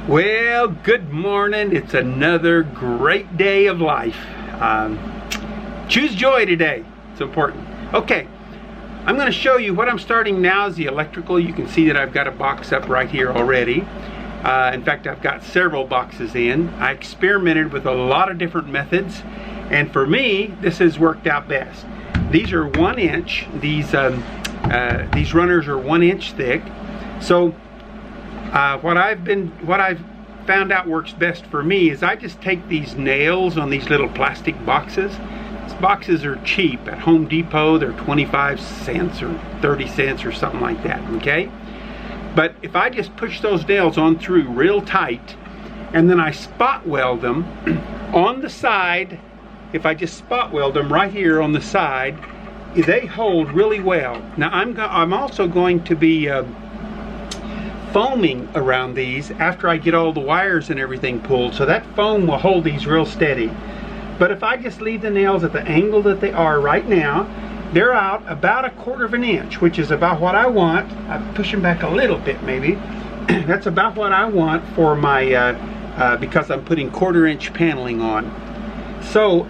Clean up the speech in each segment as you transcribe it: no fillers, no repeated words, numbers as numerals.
Well, good morning. It's another great day of life. Choose joy today. It's important. Okay, I'm going to show you what I'm starting now is the electrical. You can see that I've got a box up right here already. In fact, I've got several boxes in. I experimented with a lot of different methods, and for me, this has worked out best. These are 1 inch. These runners are 1 inch thick. So what I've found out works best for me is I just take these nails on these little plastic boxes. These boxes are cheap at Home Depot. They're 25 cents or 30 cents or something like that, okay? But if I just push those nails on through real tight and then I spot weld them on the side, if I just spot weld them right here on the side, they hold really well. Now I'm also going to be foaming around these after I get all the wires and everything pulled, so that foam will hold these real steady. But if I just leave the nails at the angle that they are right now, they're out about 1/4 of an inch, which is about what I want. I'm pushing back a little bit maybe. That's about what I want for my because I'm putting 1/4 inch paneling on. So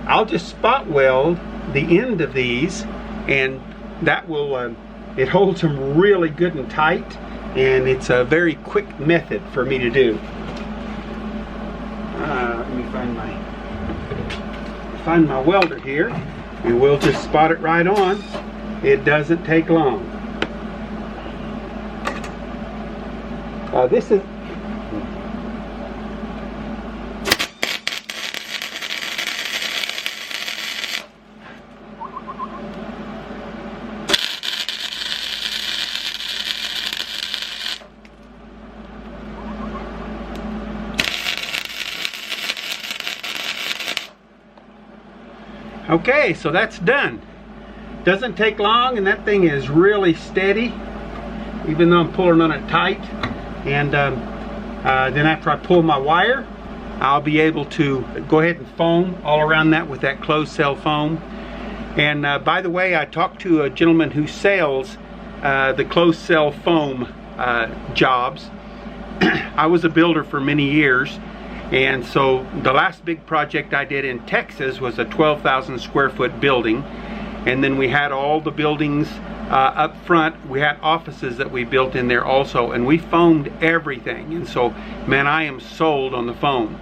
I'll just spot weld the end of these, and that will it holds them really good and tight. And it's a very quick method for me to do. Let me find my welder here, and we'll just spot it right on. It doesn't take long. This is okay, so that's done. Doesn't take long, and that thing is really steady, even though I'm pulling on it tight. And then after I pull my wire, I'll be able to go ahead and foam all around that with that closed cell foam. And by the way, I talked to a gentleman who sells the closed cell foam jobs. I was a builder for many years. And so the last big project I did in Texas was a 12,000 square foot building. And then we had all the buildings up front. We had offices that we built in there also, and we foamed everything. And so, man, I am sold on the foam.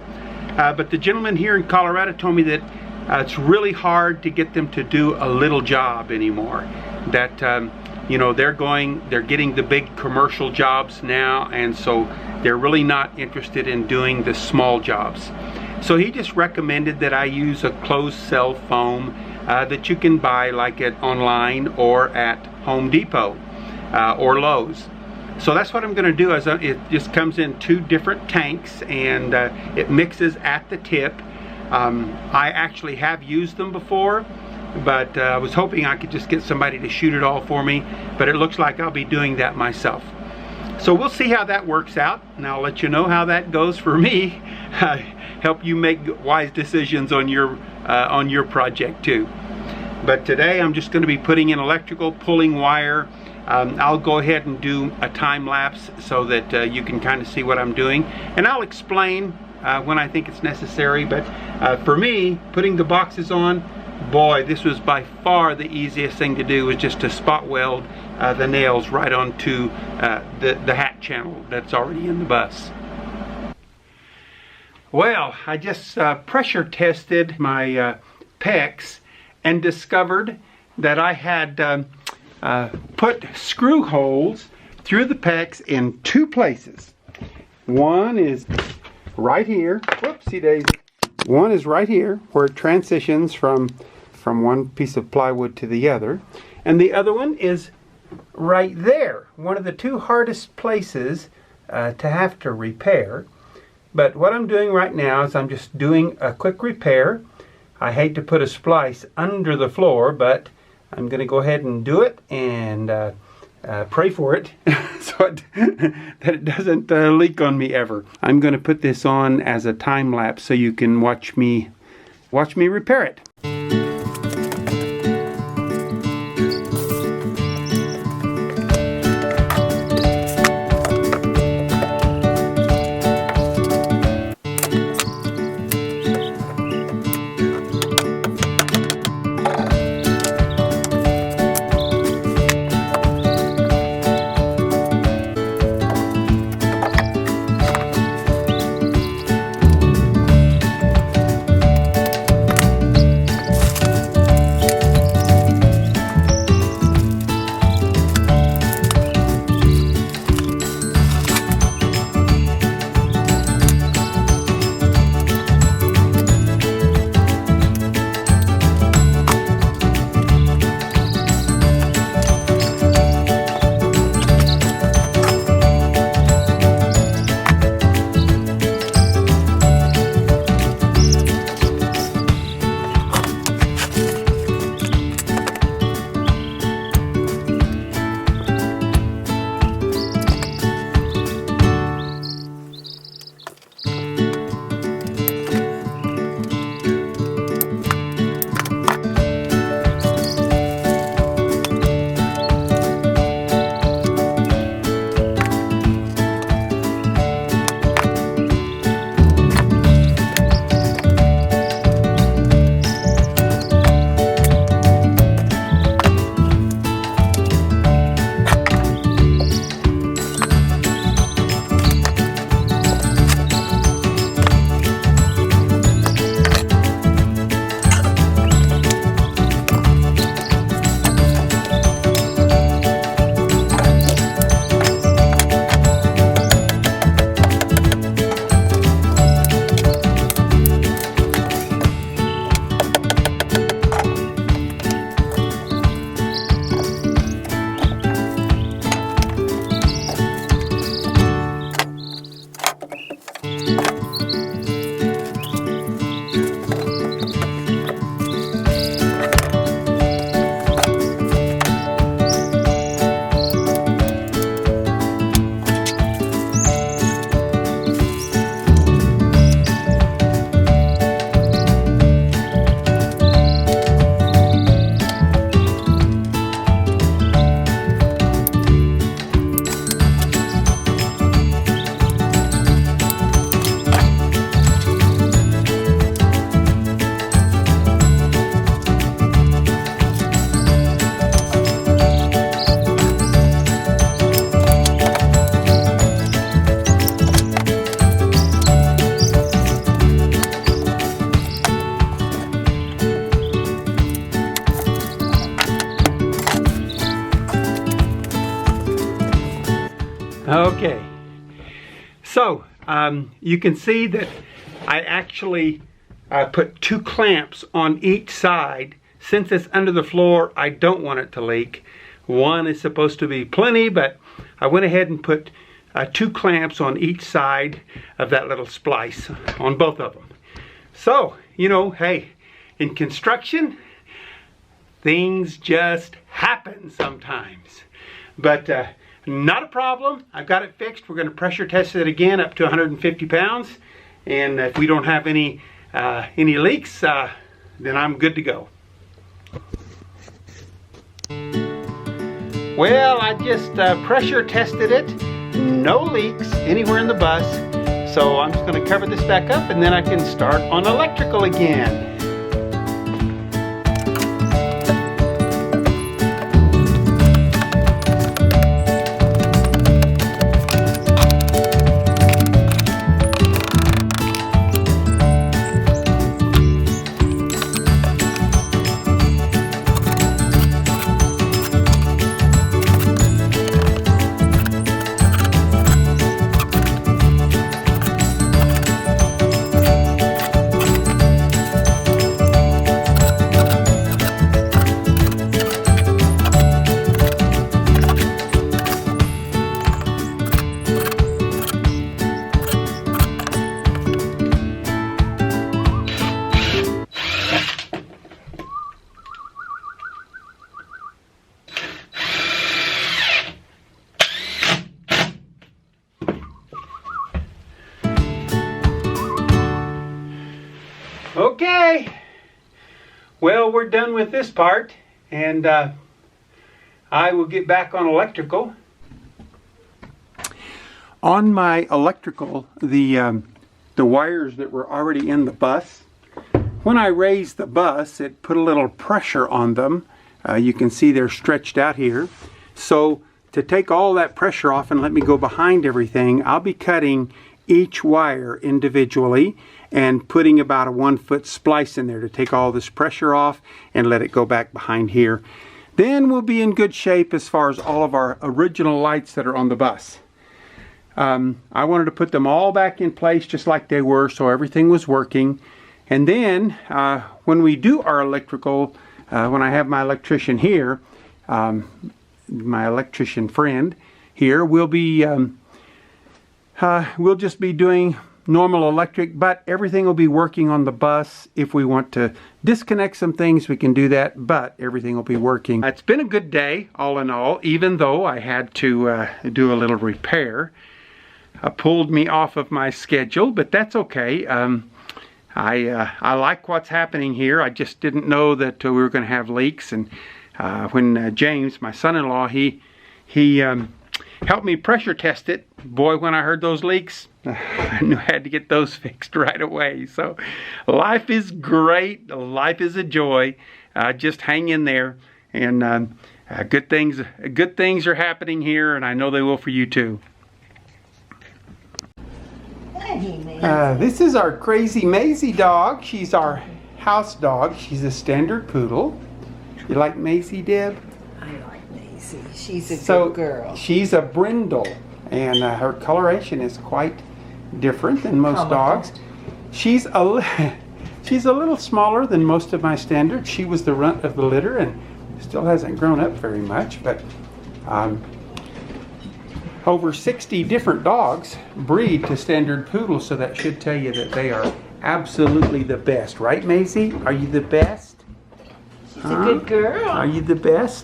But the gentleman here in Colorado told me that it's really hard to get them to do a little job anymore. That you know, they're getting the big commercial jobs now, and so they're really not interested in doing the small jobs. So he just recommended that I use a closed cell foam that you can buy like at online or at Home Depot or Lowe's. So that's what I'm going to do. It just comes in 2 different tanks, and it mixes at the tip. I actually have used them before, but I was hoping I could just get somebody to shoot it all for me, but it looks like I'll be doing that myself. So we'll see how that works out, and I'll let you know how that goes for me. Help you make wise decisions on your project too. But today I'm just going to be putting in electrical, pulling wire. I'll go ahead and do a time lapse so that you can kind of see what I'm doing, and I'll explain when I think it's necessary. But for me, putting the boxes on, boy, this was by far the easiest thing to do, was just to spot weld the nails right onto the hat channel that's already in the bus. Well, I just pressure tested my PEX and discovered that I had put screw holes through the PEX in 2 places. One is right here. Whoopsie daisy. One is right here where it transitions from one piece of plywood to the other, and the other one is right there, one of the 2 hardest places to have to repair. But what I'm doing right now is I'm just doing a quick repair. I hate to put a splice under the floor, but I'm going to go ahead and do it and pray for it so that it doesn't leak on me ever. I'm going to put this on as a time lapse so you can watch me repair it. Okay, so you can see that I actually put 2 clamps on each side. Since it's under the floor, I don't want it to leak. One is supposed to be plenty, but I went ahead and put 2 clamps on each side of that little splice, on both of them. So, you know, hey, in construction, things just happen sometimes. But not a problem. I've got it fixed. We're going to pressure test it again up to 150 pounds. And if we don't have any leaks, then I'm good to go. Well, I just pressure tested it. No leaks anywhere in the bus. So I'm just going to cover this back up and then I can start on electrical again. Okay, well, we're done with this part, and I will get back on electrical. On my electrical, the wires that were already in the bus, when I raised the bus, it put a little pressure on them. You can see they're stretched out here. So to take all that pressure off and let me go behind everything, I'll be cutting each wire individually and putting about a 1-foot splice in there to take all this pressure off and let it go back behind here. Then we'll be in good shape as far as all of our original lights that are on the bus. I wanted to put them all back in place just like they were, so everything was working. And then when we do our electrical, when I have my electrician here, my electrician friend here, we'll just be doing normal electric, but everything will be working on the bus. If we want to disconnect some things, we can do that, but everything will be working. It's been a good day, all in all, even though I had to do a little repair. Pulled me off of my schedule, but that's okay. I like what's happening here. I just didn't know that we were going to have leaks, and when James, my son-in-law, he helped me pressure test it. Boy, when I heard those leaks, I knew I had to get those fixed right away. So life is great. Life is a joy. Just hang in there, and good things are happening here, and I know they will for you too. This is our crazy Maisie dog. She's our house dog. She's a standard poodle. You like Maisie, Deb? I like Maisie. She's a good girl. She's a brindle, and her coloration is quite different than most dogs. She's a little smaller than most of my standards. She was the runt of the litter and still hasn't grown up very much, but over 60 different dogs breed to standard poodles, so that should tell you that they are absolutely the best. Right, Maisie? Are you the best? She's a good girl. Are you the best?